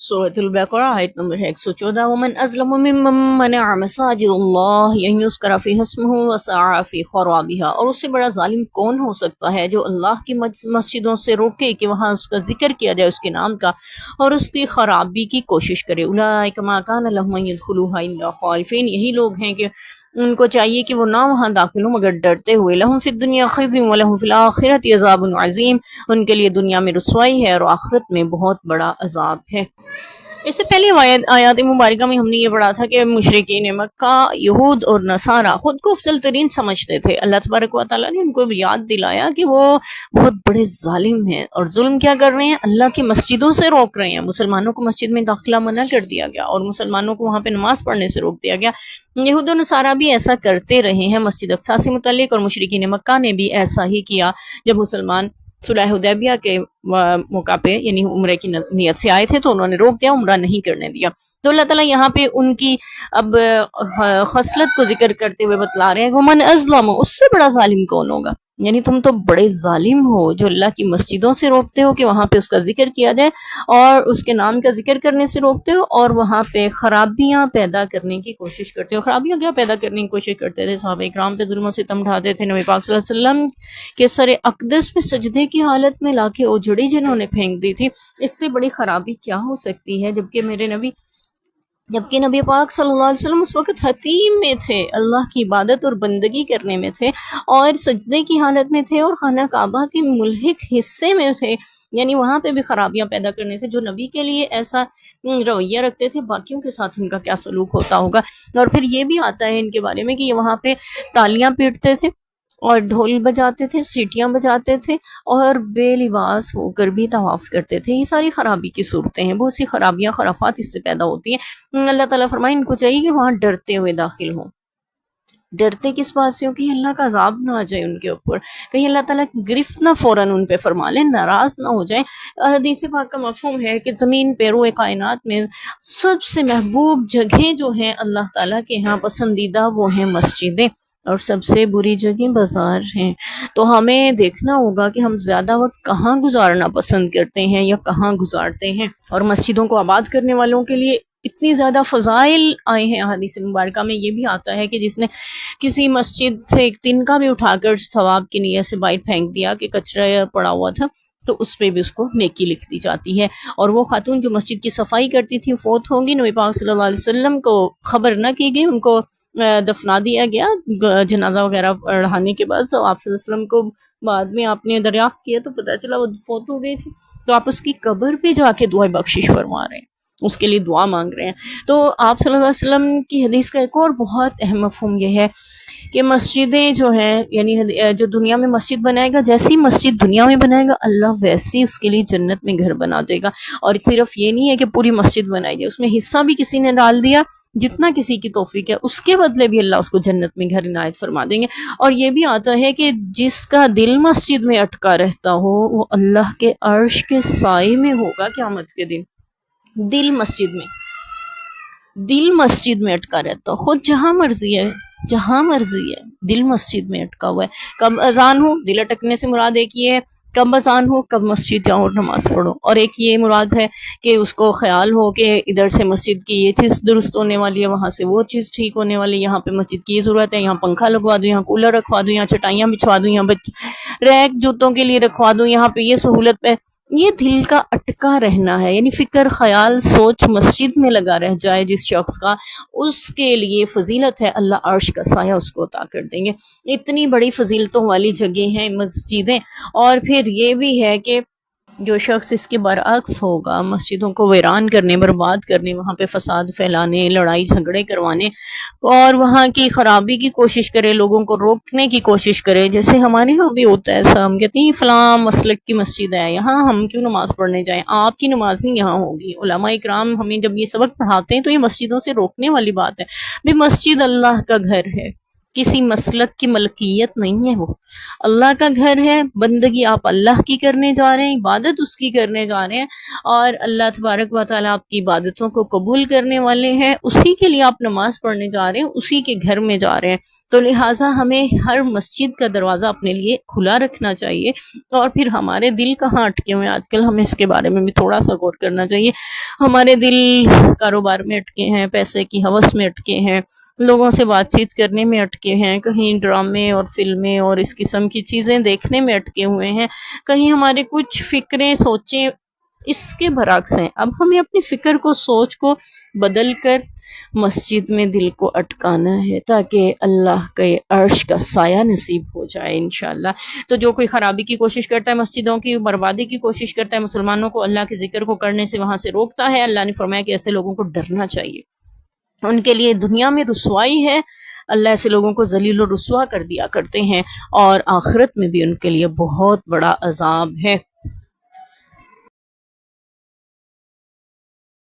سورۃ البقرہ آیت نمبر 114 ومن ازلم ممن منع مساجد اللہ ان یذکر فیہا اسمہ وسعی فی خرابها، اور اس سے بڑا ظالم کون ہو سکتا ہے جو اللہ کی مسجدوں سے روکے کہ وہاں اس کا ذکر کیا جائے اس کے نام کا، اور اس کی خرابی کی کوشش کرے۔ اولئک ما کان لهم ان يدخلوها الا خائفین، یہی لوگ ہیں کہ ان کو چاہیے کہ وہ نہ وہاں داخل ہوں مگر ڈرتے ہوئے۔ لہم فی الدنیا خزی ولہم فی الآخرۃ عذاب عظیم، ان کے لیے دنیا میں رسوائی ہے اور آخرت میں بہت بڑا عذاب ہے۔ اس سے پہلے آیات مبارکہ میں ہم نے یہ پڑھا تھا کہ مشرکین مکہ، یہود اور نصارہ خود کو افضل ترین سمجھتے تھے۔ اللہ تبارک و تعالیٰ نے ان کو یاد دلایا کہ وہ بہت بڑے ظالم ہیں، اور ظلم کیا کر رہے ہیں؟ اللہ کی مسجدوں سے روک رہے ہیں۔ مسلمانوں کو مسجد میں داخلہ منع کر دیا گیا اور مسلمانوں کو وہاں پہ نماز پڑھنے سے روک دیا گیا۔ یہود و نصارہ بھی ایسا کرتے رہے ہیں مسجد اقصیٰ سے متعلق، اور مشرکین مکہ نے بھی ایسا ہی کیا جب مسلمان صلح حدیبیہ کے موقع پہ یعنی عمرے کی نیت سے آئے تھے تو انہوں نے روک دیا، عمرہ نہیں کرنے دیا۔ تو اللہ تعالیٰ یہاں پہ ان کی اب خصلت کو ذکر کرتے ہوئے بتلا رہے ہیں ومن ازلم، اس سے بڑا ظالم کون ہوگا؟ یعنی تم تو بڑے ظالم ہو جو اللہ کی مسجدوں سے روکتے ہو کہ وہاں پہ اس کا ذکر کیا جائے اور اس کے نام کا ذکر کرنے سے روکتے ہو، اور وہاں پہ خرابیاں پیدا کرنے کی کوشش کرتے ہو۔ خرابیاں کیا پیدا کرنے کی کوشش کرتے تھے؟ صحابہ اکرام پہ ظلم و ستم ڈھاتے تھے، نبی پاک صلی اللہ علیہ وسلم کے سر اقدس پہ سجدے کی حالت میں لا کے اوجڑی جنہوں نے پھینک دی تھی۔ اس سے بڑی خرابی کیا ہو سکتی ہے؟ جبکہ نبی پاک صلی اللہ علیہ وسلم اس وقت حتیم میں تھے، اللہ کی عبادت اور بندگی کرنے میں تھے اور سجدے کی حالت میں تھے اور خانہ کعبہ کے ملحق حصے میں تھے، یعنی وہاں پہ بھی خرابیاں پیدا کرنے سے جو نبی کے لیے ایسا رویہ رکھتے تھے، باقیوں کے ساتھ ان کا کیا سلوک ہوتا ہوگا۔ اور پھر یہ بھی آتا ہے ان کے بارے میں کہ یہ وہاں پہ تالیاں پیٹتے تھے اور ڈھول بجاتے تھے، سیٹیاں بجاتے تھے اور بے لباس ہو کر بھی طواف کرتے تھے۔ یہ ساری خرابی کی صورتیں ہیں، بہت سی خرابیاں خرافات اس سے پیدا ہوتی ہیں۔ اللہ تعالیٰ فرمائے ان کو چاہیے کہ وہاں ڈرتے ہوئے داخل ہوں۔ ڈرتے کس بات سے ہو؟ کہ اللہ کا عذاب نہ آ جائے ان کے اوپر، کہیں اللہ تعالیٰ کی گرفت نہ فوراً ان پہ فرما لیں، ناراض نہ ہو جائیں۔ حدیث پاک کا مفہوم ہے کہ زمین پہ روئے کائنات میں سب سے محبوب جگہیں جو ہیں اللہ تعالیٰ کے ہاں پسندیدہ وہ ہیں مسجدیں، اور سب سے بری جگہ بازار ہیں۔ تو ہمیں دیکھنا ہوگا کہ ہم زیادہ وقت کہاں گزارنا پسند کرتے ہیں یا کہاں گزارتے ہیں۔ اور مسجدوں کو آباد کرنے والوں کے لیے اتنی زیادہ فضائل آئے ہیں حدیث مبارکہ میں، یہ بھی آتا ہے کہ جس نے کسی مسجد سے ایک تنکا بھی اٹھا کر ثواب کی نیت سے باہر پھینک دیا کہ کچرا پڑا ہوا تھا، تو اس پہ بھی اس کو نیکی لکھ دی جاتی ہے۔ اور وہ خاتون جو مسجد کی صفائی کرتی تھی فوت ہوں گی، نبی پاک صلی اللہ علیہ وسلم کو خبر نہ کی گئی، ان کو دفنا دیا گیا جنازہ وغیرہ پڑھانے کے بعد، تو آپ صلی اللہ علیہ وسلم کو بعد میں آپ نے دریافت کیا تو پتہ چلا وہ فوت ہو گئی تھی، تو آپ اس کی قبر پہ جا کے دعائے بخشش فرما رہے ہیں، اس کے لیے دعا مانگ رہے ہیں۔ تو آپ صلی اللہ علیہ وسلم کی حدیث کا ایک اور بہت اہم مفہوم یہ ہے کہ مسجدیں جو ہیں یعنی جو دنیا میں مسجد بنائے گا، جیسی مسجد دنیا میں بنائے گا اللہ ویسی اس کے لیے جنت میں گھر بنا دے گا۔ اور صرف یہ نہیں ہے کہ پوری مسجد بنائی جائے، اس میں حصہ بھی کسی نے ڈال دیا جتنا کسی کی توفیق ہے، اس کے بدلے بھی اللہ اس کو جنت میں گھر عنایت فرما دیں گے۔ اور یہ بھی آتا ہے کہ جس کا دل مسجد میں اٹکا رہتا ہو وہ اللہ کے عرش کے سائے میں ہوگا قیامت کے دن۔ دل مسجد میں اٹکا رہتا ہو، خود جہاں مرضی ہے دل مسجد میں اٹکا ہوا ہے۔ کب اذان ہو، دل اٹکنے سے مراد ایک یہ ہے، کب اذان ہو کب مسجد جاؤ اور نماز پڑھو، اور ایک یہ مراد ہے کہ اس کو خیال ہو کہ ادھر سے مسجد کی یہ چیز درست ہونے والی ہے، وہاں سے وہ چیز ٹھیک ہونے والی ہے، یہاں پہ مسجد کی یہ ضرورت ہے، یہاں پنکھا لگوا دو، یہاں کولر رکھوا دو، یہاں چٹائیاں بچھوا دو، یہاں ریک جوتوں کے لیے رکھوا دو، یہاں پہ یہ سہولت پہ۔ یہ دل کا اٹکا رہنا ہے، یعنی فکر خیال سوچ مسجد میں لگا رہ جائے جس شخص کا، اس کے لیے فضیلت ہے، اللہ عرش کا سایہ اس کو عطا کر دیں گے۔ اتنی بڑی فضیلتوں والی جگہ ہیں مسجدیں۔ اور پھر یہ بھی ہے کہ جو شخص اس کے برعکس ہوگا، مسجدوں کو ویران کرنے، برباد کرنے، وہاں پہ فساد پھیلانے، لڑائی جھگڑے کروانے اور وہاں کی خرابی کی کوشش کرے، لوگوں کو روکنے کی کوشش کرے، جیسے ہمارے یہاں بھی ہوتا ہے ایسا، ہم کہتے ہیں فلاں مسلک کی مسجد ہے، یہاں ہم کیوں نماز پڑھنے جائیں، آپ کی نماز نہیں یہاں ہوگی۔ علماء اکرام ہمیں جب یہ سبق پڑھاتے ہیں تو یہ مسجدوں سے روکنے والی بات ہے۔ بھی مسجد اللہ کا گھر ہے، کسی مسلک کی ملکیت نہیں ہے، وہ اللہ کا گھر ہے، بندگی آپ اللہ کی کرنے جا رہے ہیں، عبادت اس کی کرنے جا رہے ہیں، اور اللہ تبارک و تعالیٰ آپ کی عبادتوں کو قبول کرنے والے ہیں، اسی کے لیے آپ نماز پڑھنے جا رہے ہیں، اسی کے گھر میں جا رہے ہیں، تو لہٰذا ہمیں ہر مسجد کا دروازہ اپنے لیے کھلا رکھنا چاہیے۔ اور پھر ہمارے دل کہاں اٹکے ہوئے ہیں آج کل، ہمیں اس کے بارے میں بھی تھوڑا سا غور کرنا چاہیے۔ ہمارے دل کاروبار میں اٹکے ہیں، پیسے کی ہوس میں اٹکے ہیں، لوگوں سے بات چیت کرنے میں اٹکے ہیں، کہیں ڈرامے اور فلمیں اور اس قسم کی چیزیں دیکھنے میں اٹکے ہوئے ہیں، کہیں ہمارے کچھ فکریں سوچیں اس کے برعکس ہیں۔ اب ہمیں اپنی فکر کو، سوچ کو بدل کر مسجد میں دل کو اٹکانا ہے، تاکہ اللہ کے عرش کا سایہ نصیب ہو جائے انشاءاللہ۔ تو جو کوئی خرابی کی کوشش کرتا ہے، مسجدوں کی بربادی کی کوشش کرتا ہے، مسلمانوں کو اللہ کے ذکر کو کرنے سے وہاں سے روکتا ہے، اللہ نے فرمایا کہ ایسے لوگوں کو ڈرنا چاہیے، ان کے لیے دنیا میں رسوائی ہے، اللہ ایسے لوگوں کو ذلیل و رسوا کر دیا کرتے ہیں، اور آخرت میں بھی ان کے لیے بہت بڑا عذاب ہے۔